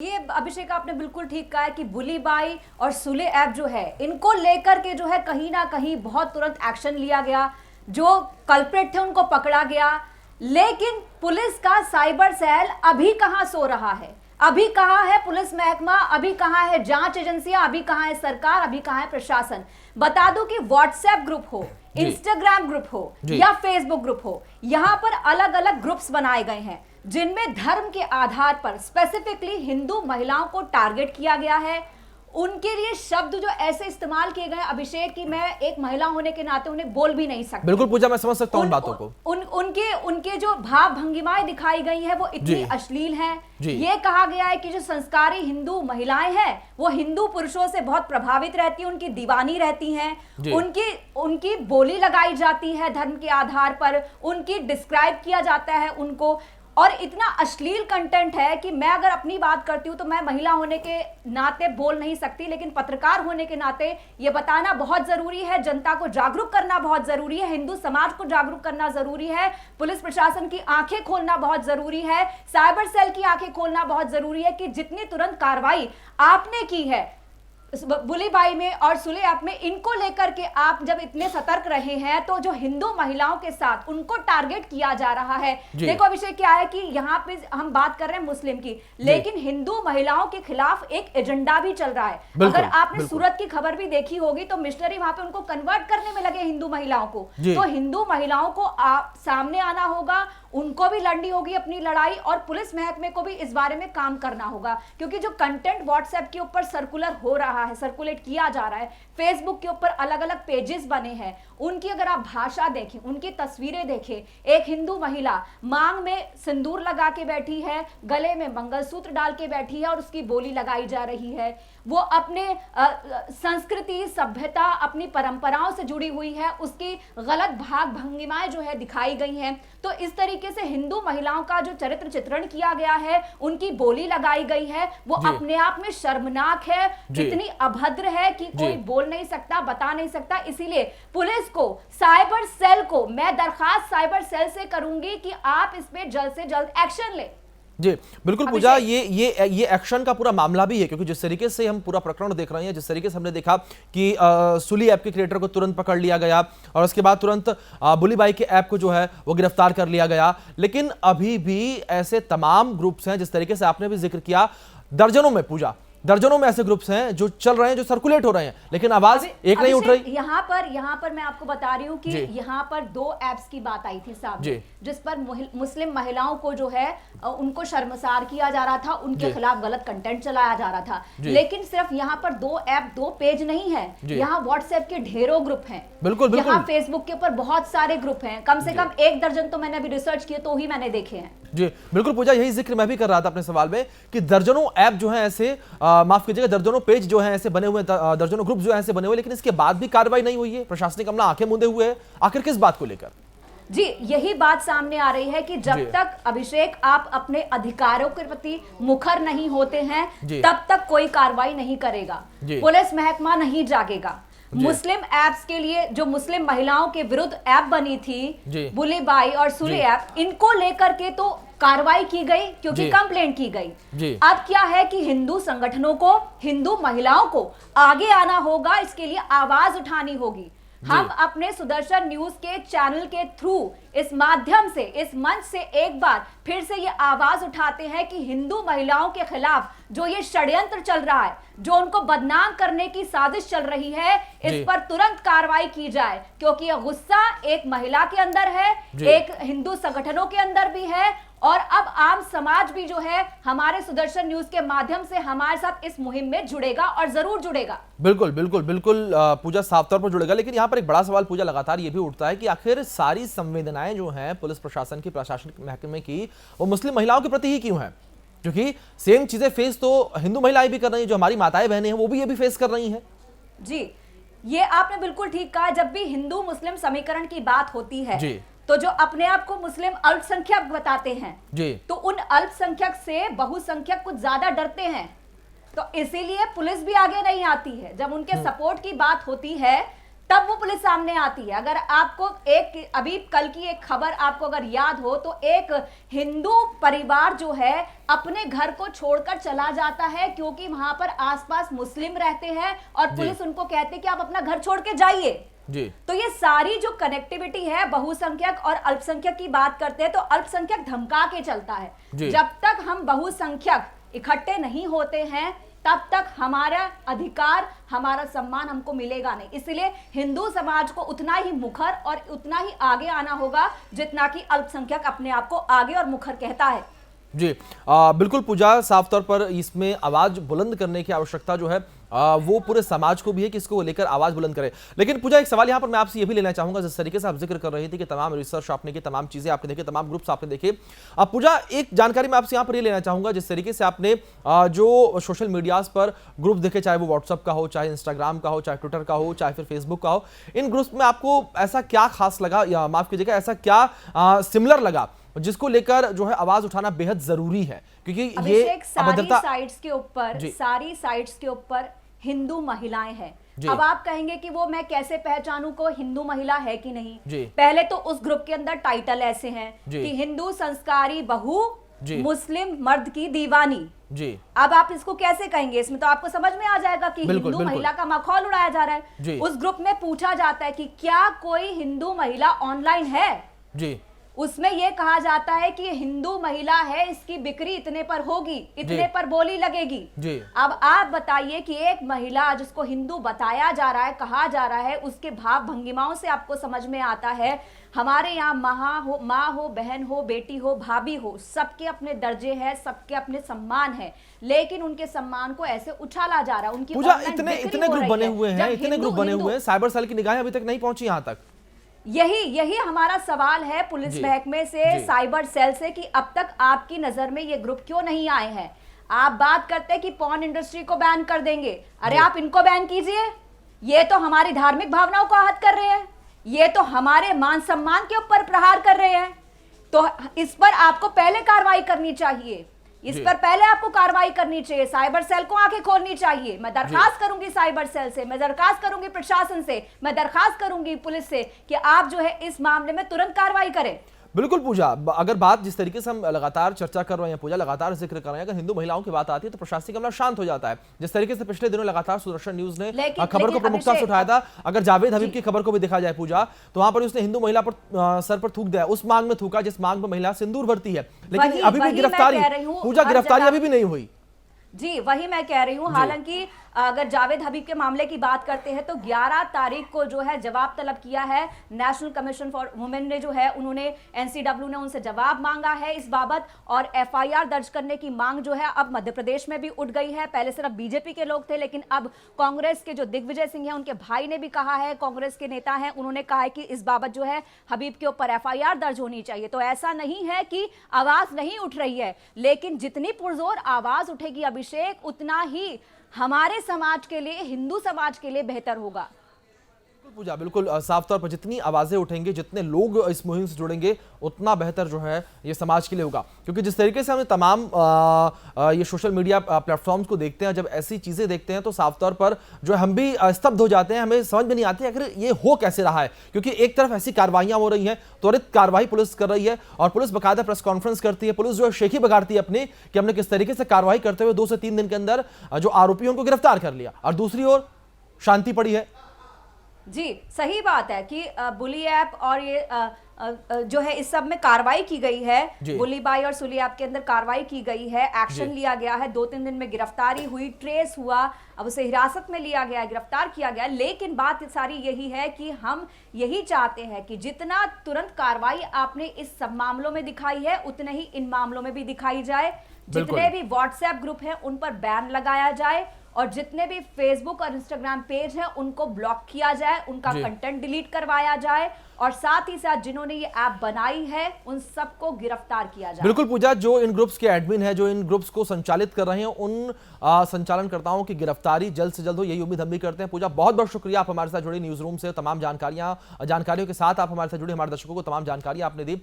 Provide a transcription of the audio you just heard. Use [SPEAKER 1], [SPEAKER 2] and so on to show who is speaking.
[SPEAKER 1] ये अभिषेक आपने बिल्कुल ठीक कहा है कि बुली बाई और सुले ऐप जो है इनको लेकर के जो है कहीं ना कहीं बहुत तुरंत एक्शन लिया गया। जो कल्प्रेट थे उनको पकड़ा गया, लेकिन पुलिस का साइबर सेल अभी कहां सो रहा है? अभी कहां है पुलिस महकमा? अभी कहां है जांच एजेंसियां? अभी कहां है सरकार? अभी कहां है प्रशासन? बता दूं कि व्हाट्सएप ग्रुप हो, इंस्टाग्राम ग्रुप हो या फेसबुक ग्रुप हो, यहां पर अलग अलग ग्रुप्स बनाए गए हैं जिनमें धर्म के आधार पर स्पेसिफिकली हिंदू महिलाओं को टारगेट किया गया है। उनके लिए शब्द जो ऐसे इस्तेमाल किए गए अभिषेक की मैं एक महिला होने के नाते उन्हें बोल भी नहीं सकती।
[SPEAKER 2] बिल्कुल पूजा, मैं समझ सकता हूं उन बातों को।
[SPEAKER 1] उनके जो भाव भंगिमाएं दिखाई गई है वो इतनी अश्लील हैं। ये कहा गया है कि जो संस्कारी हिंदू महिलाएं हैं वो हिंदू पुरुषों से बहुत प्रभावित रहती हैं, उनकी दीवानी रहती हैं, उनकी बोली लगाई जाती है धर्म के आधार पर, उनकी डिस्क्राइब किया जाता है उनको। और इतना अश्लील कंटेंट है कि मैं अगर अपनी बात करती हूं तो मैं महिला होने के नाते बोल नहीं सकती, लेकिन पत्रकार होने के नाते ये बताना बहुत जरूरी है, जनता को जागरूक करना बहुत जरूरी है, हिंदू समाज को जागरूक करना जरूरी है, पुलिस प्रशासन की आंखें खोलना बहुत जरूरी है, साइबर सेल की आंखें खोलना बहुत जरूरी है कि जितनी तुरंत कार्रवाई आपने की है बुली बाई में और सुले ऐप में, इनको लेकर के आप जब इतने सतर्क रहे हैं तो जो हिंदू महिलाओं के साथ उनको टारगेट किया जा रहा है। देखो अभिषेक, क्या है कि यहाँ पे हम बात कर रहे हैं मुस्लिम की, लेकिन हिंदू महिलाओं के खिलाफ एक एजेंडा भी चल रहा है। अगर आपने सूरत की खबर भी देखी होगी तो मिशनरी वहां पे उनको कन्वर्ट करने में लगे हिंदू महिलाओं को। तो हिंदू महिलाओं को सामने आना होगा, उनको भी लड़नी होगी अपनी लड़ाई, और पुलिस महकमे को भी इस बारे में काम करना होगा, क्योंकि जो कंटेंट व्हाट्सएप के ऊपर सर्कुलर हो रहा है, सर्कुलेट किया जा रहा है, फेसबुक के ऊपर अलग अलग पेजेस बने हैं, उनकी अगर आप भाषा देखें, उनकी तस्वीरें देखें, एक हिंदू महिला मांग में सिंदूर लगा के बैठी है, गले में मंगलसूत्र डाल के बैठी है और उसकी बोली लगाई जा रही है। वो अपने संस्कृति, सभ्यता, अपनी परंपराओं से जुड़ी हुई है, उसकी गलत भाग भंगिमाएं जो है दिखाई गई हैं। तो इस तरीके से हिंदू महिलाओं का जो चरित्र चित्रण किया गया है, उनकी बोली लगाई गई है, वो अपने आप में शर्मनाक है, इतनी अभद्र है कि कोई बोल नहीं सकता, बता नहीं सकता। इसीलिए पुलिस को, साइबर सेल को मैं दरखास्त साइबर सेल से करूंगी कि आप इस पे जल्द से जल्द एक्शन ले।
[SPEAKER 2] जी बिल्कुल पूजा, ये एक्शन का पूरा मामला भी है, क्योंकि जिस तरीके से हम पूरा प्रकरण देख रहे हैं, जिस तरीके से हमने देखा कि सुली ऐप के क्रिएटर को तुरंत पकड़ लिया गया और उसके बाद तुरंत बुली बाई के ऐप को जो है वो गिरफ्तार कर लिया गया, लेकिन अभी भी ऐसे तमाम ग्रुप्स हैं, जिस तरीके से आपने भी जिक्र किया, दर्जनों में पूजा, दर्जनों में ऐसे ग्रुप्स हैं जो चल रहे हैं, जो सर्कुलेट हो रहे हैं, लेकिन आवाज एक नहीं उठ रही।
[SPEAKER 1] यहाँ पर मैं आपको बता रही हूँ कि यहाँ पर 2 ऐप्स की बात आई थी सामने, जिस पर मुस्लिम महिलाओं को जो है उनको शर्मसार किया जा रहा था, उनके खिलाफ गलत कंटेंट चलाया जा रहा था। लेकिन सिर्फ यहाँ पर 2 ऐप, 2 पेज नहीं है, यहाँ व्हाट्सएप के ढेरों ग्रुप हैं।
[SPEAKER 2] बिल्कुल,
[SPEAKER 1] यहाँ फेसबुक के ऊपर बहुत सारे ग्रुप हैं, कम से कम 1 दर्जन तो मैंने अभी रिसर्च किए तो ही मैंने देखे हैं।
[SPEAKER 2] जी बिल्कुल पूजा, यही जिक्र मैं भी कर रहा था अपने सवाल में कि दर्जनों ऐप जो है ऐसे, माफ कीजिएगा, दर्जनों पेज जो है ऐसे बने हुए, दर्जनों ग्रुप जो है ऐसे बने हुए, लेकिन इसके बाद भी कार्रवाई नहीं हुई है, प्रशासनिक अमला आंखें मूंदे हुए है। आखिर किस बात को लेकर?
[SPEAKER 1] जी यही बात सामने आ रही है कि जब तक अभिषेक आप अपने अधिकारों के प्रति मुखर नहीं होते हैं, तब तक कोई कार्रवाई नहीं करेगा, पुलिस महकमा नहीं जागेगा। मुस्लिम ऐप्स के लिए जो मुस्लिम महिलाओं के विरुद्ध ऐप बनी थी बुली बाई और सुले ऐप, इनको लेकर के तो कार्रवाई की गई क्योंकि कंप्लेंट की गई। अब क्या है कि हिंदू संगठनों को, हिंदू महिलाओं को आगे आना होगा, इसके लिए आवाज उठानी होगी। हम अपने सुदर्शन न्यूज के चैनल के थ्रू, इस माध्यम से, इस मंच से एक बार फिर से ये आवाज उठाते हैं कि हिंदू महिलाओं के खिलाफ जो ये षड्यंत्र चल रहा है, जो उनको बदनाम करने की साजिश चल रही है, इस पर तुरंत कार्रवाई की जाए, क्योंकि यह गुस्सा एक महिला के अंदर है, एक हिंदू संगठनों के अंदर भी है, और अब आम समाज भी जो है हमारे सुदर्शन न्यूज के माध्यम से हमारे साथ इस मुहिम में जुड़ेगा और जरूर जुड़ेगा।
[SPEAKER 2] बिल्कुल बिल्कुल बिल्कुल पूजा, साफ तौर पर जुड़ेगा। लेकिन यहाँ पर एक बड़ा सवाल पूजा लगातार ये भी उठता है कि आखिर सारी संवेदनाएं जो हैं पुलिस प्रशासन की, प्रशासनिक महकमे की, वो मुस्लिम महिलाओं के प्रति ही क्यों है? क्योंकि सेम चीजें फेस तो हिंदू महिलाएं भी कर रही हैं, जो हमारी माताएं बहनें हैं वो भी ये भी फेस कर रही हैं।
[SPEAKER 1] जी ये आपने बिल्कुल ठीक कहा। जब भी हिंदू मुस्लिम समीकरण की बात होती है तो जो अपने आप को मुस्लिम अल्पसंख्यक बताते हैं, तो उन अल्पसंख्यक से बहुसंख्यक कुछ ज्यादा डरते हैं, तो इसीलिए पुलिस भी आगे नहीं आती है। जब उनके सपोर्ट की बात होती है तब वो पुलिस सामने आती है। अगर आपको एक अभी कल की एक खबर आपको अगर याद हो तो एक हिंदू परिवार जो है अपने घर को छोड़कर चला जाता है क्योंकि वहां पर आसपास मुस्लिम रहते हैं और पुलिस उनको कहते हैं कि आप अपना घर छोड़ के जाइए।
[SPEAKER 2] जी।
[SPEAKER 1] तो ये सारी जो कनेक्टिविटी है, बहुसंख्यक और अल्पसंख्यक की बात करते हैं तो अल्पसंख्यक धमका के चलता है। जब तक हम बहुसंख्यक इकट्ठे नहीं होते हैं तब तक हमारा अधिकार, हमारा सम्मान हमको मिलेगा नहीं। इसलिए हिंदू समाज को उतना ही मुखर और उतना ही आगे आना होगा जितना कि अल्पसंख्यक अपने आप को आगे और मुखर कहता है।
[SPEAKER 2] जी बिल्कुल पूजा, साफ तौर पर इसमें आवाज बुलंद करने की आवश्यकता जो है वो पूरे समाज को भी है कि इसको लेकर आवाज बुलंद करे। लेकिन पूजा, एक सवाल यहां पर मैं आपसे ये भी लेना चाहूंगा, जिस तरीके से आप जिक्र कर रही थी कि तमाम रिसर्च आपने की, तमाम चीजें आपने देखी, तमाम ग्रुप्स आपने देखे। अब पूजा, एक जानकारी मैं आपसे यहां पर ये लेना चाहूंगा, जिस तरीके से आपने जो सोशल मीडियाज पर ग्रुप देखे, चाहे वो व्हाट्सअप का हो, चाहे इंस्टाग्राम का हो, चाहे ट्विटर का हो, चाहे फिर फेसबुक का हो, इन ग्रुप्स में आपको ऐसा क्या खास लगा, या माफ कीजिएगा ऐसा क्या सिमिलर लगा जिसको लेकर जो है आवाज उठाना बेहद जरूरी है? क्योंकि ये अभद्रता
[SPEAKER 1] सारी साइट्स के ऊपर हिंदू महिलाएं हैं। अब आप कहेंगे कि वो मैं कैसे पहचानूं को हिंदू महिला है कि नहीं। पहले तो उस ग्रुप के अंदर टाइटल ऐसे हैं कि हिंदू संस्कारी बहू, मुस्लिम मर्द की दीवानी।
[SPEAKER 2] जी।
[SPEAKER 1] अब आप इसको कैसे कहेंगे? इसमें तो आपको समझ में आ जाएगा कि हिंदू महिला का मखौल उड़ाया जा रहा है। उस ग्रुप में पूछा जाता है कि क्या कोई हिंदू महिला ऑनलाइन है?
[SPEAKER 2] जी।
[SPEAKER 1] उसमें यह कहा जाता है कि हिंदू महिला है, इसकी बिक्री इतने पर होगी, इतने पर बोली लगेगी। अब आप बताइए कि एक महिला जिसको हिंदू बताया जा रहा है, कहा जा रहा है, उसके भाव भंगिमाओं से आपको समझ में आता है हमारे यहाँ माँ हो, बहन हो, बेटी हो, भाभी हो, सबके अपने दर्जे हैं, सबके अपने सम्मान है, लेकिन उनके सम्मान को ऐसे उछाला जा रहा है। उनकी
[SPEAKER 2] इतने ग्रुप बने हुए हैं, इतने ग्रुप बने हुए हैं, साइबर सेल की निगाहें अभी तक नहीं पहुंची यहाँ तक।
[SPEAKER 1] यही हमारा सवाल है पुलिस महकमे से, साइबर सेल से, कि अब तक आपकी नजर में ये ग्रुप क्यों नहीं आए हैं? आप बात करते हैं कि पॉर्न इंडस्ट्री को बैन कर देंगे, अरे आप इनको बैन कीजिए। ये तो हमारी धार्मिक भावनाओं को आहत कर रहे हैं, ये तो हमारे मान सम्मान के ऊपर प्रहार कर रहे हैं। तो इस पर आपको पहले कार्रवाई करनी चाहिए, इस पर पहले आपको कार्रवाई करनी चाहिए। साइबर सेल को आंखें खोलनी चाहिए। मैं दरखास्त करूंगी साइबर सेल से, मैं दरखास्त करूंगी प्रशासन से, मैं दरखास्त करूंगी पुलिस से कि आप जो है इस मामले में तुरंत कार्रवाई करें।
[SPEAKER 2] बिल्कुल पूजा, अगर बात जिस तरीके से हम लगातार चर्चा कर रहे हैं पूजा, लगातार जिक्र कर रहे हैं, अगर हिंदू महिलाओं की बात आती है तो प्रशासनिक अमला शांत हो जाता है। जिस तरीके से पिछले दिनों लगातार सुदर्शन न्यूज ने खबर को प्रमुखता से उठाया था, अगर जावेद हबीब की खबर को भी देखा जाए पूजा, तो वहां पर उसने हिंदू महिला पर सर पर थूक दिया, उस मांग में थूका जिस मांग में महिला सिंदूर भरती है, लेकिन अभी भी गिरफ्तारी पूजा गिरफ्तारी अभी भी नहीं हुई।
[SPEAKER 1] जी वही मैं कह रही हूँ। हालांकि अगर जावेद हबीब के मामले की बात करते हैं तो 11 तारीख को जो है जवाब तलब किया है नेशनल कमीशन फॉर वुमेन ने, जो है उन्होंने एनसीडब्ल्यू ने उनसे जवाब मांगा है इस बाबत, और एफआईआर दर्ज करने की मांग जो है अब मध्य प्रदेश में भी उठ गई है। पहले सिर्फ बीजेपी के लोग थे, लेकिन अब कांग्रेस के जो दिग्विजय सिंह है उनके भाई ने भी कहा है, कांग्रेस के नेता हैं, उन्होंने कहा है कि इस बाबत जो है हबीब के ऊपर एफआईआर दर्ज होनी चाहिए। तो ऐसा नहीं है कि आवाज नहीं उठ रही है, लेकिन जितनी पुरजोर आवाज उठेगी अभिषेक, उतना ही हमारे समाज के लिए, हिंदू समाज के लिए बेहतर होगा।
[SPEAKER 2] पूजा बिल्कुल साफ तौर पर जितनी आवाजें उठेंगे, जितने लोग इस मुहिम से जुड़ेंगे, उतना बेहतर जो है ये समाज के लिए होगा। क्योंकि जिस तरीके से हमने तमाम ये सोशल मीडिया प्लेटफॉर्म्स को देखते हैं, जब ऐसी चीजें देखते हैं तो साफ तौर पर जो हम भी स्तब्ध हो जाते हैं, हमें समझ में नहीं आती है आखिर ये हो कैसे रहा है। क्योंकि एक तरफ ऐसी कार्रवाइयां हो रही हैं, त्वरित कार्रवाई पुलिस कर रही है, और पुलिस बाकायदा प्रेस कॉन्फ्रेंस करती है, पुलिस जो है शेखी बगाड़ती है अपनी कि हमने किस तरीके से कार्रवाई करते हुए 2 से 3 दिन के अंदर जो आरोपी उनको गिरफ्तार कर लिया, और दूसरी ओर शांति पड़ी है।
[SPEAKER 1] जी सही बात है कि बुली ऐप और ये जो है इस सब में कार्रवाई की गई है, बुली बाई और सुली ऐप के अंदर कार्रवाई की गई है, एक्शन लिया गया है, 2-3 दिन में गिरफ्तारी हुई, ट्रेस हुआ, अब उसे हिरासत में लिया गया, गिरफ्तार किया गया। लेकिन बात सारी यही है कि हम यही चाहते हैं कि जितना तुरंत कार्रवाई आपने इस सब मामलों में दिखाई है, उतने ही इन मामलों में भी दिखाई जाए। जितने भी व्हाट्सएप ग्रुप हैं उन पर बैन लगाया जाए, और जितने भी फेसबुक और इंस्टाग्राम पेज हैं उनको ब्लॉक किया जाए, उनका कंटेंट डिलीट करवाया जाए, और साथ ही साथ जिन्होंने ये ऐप बनाई है उन सबको गिरफ्तार किया जाए।
[SPEAKER 2] बिल्कुल पूजा, जो इन ग्रुप्स के एडमिन है, जो इन ग्रुप्स को संचालित कर रहे हैं, उन संचालनकर्ताओं की गिरफ्तारी जल्द से जल्द हो, यही उम्मीद हम भी करते हैं। पूजा बहुत बहुत शुक्रिया, आप हमारे साथ जुड़े न्यूज रूम से, तमाम जानकारियों के साथ आप हमारे साथ जुड़े, हमारे दर्शकों को तमाम जानकारियां आपने दी।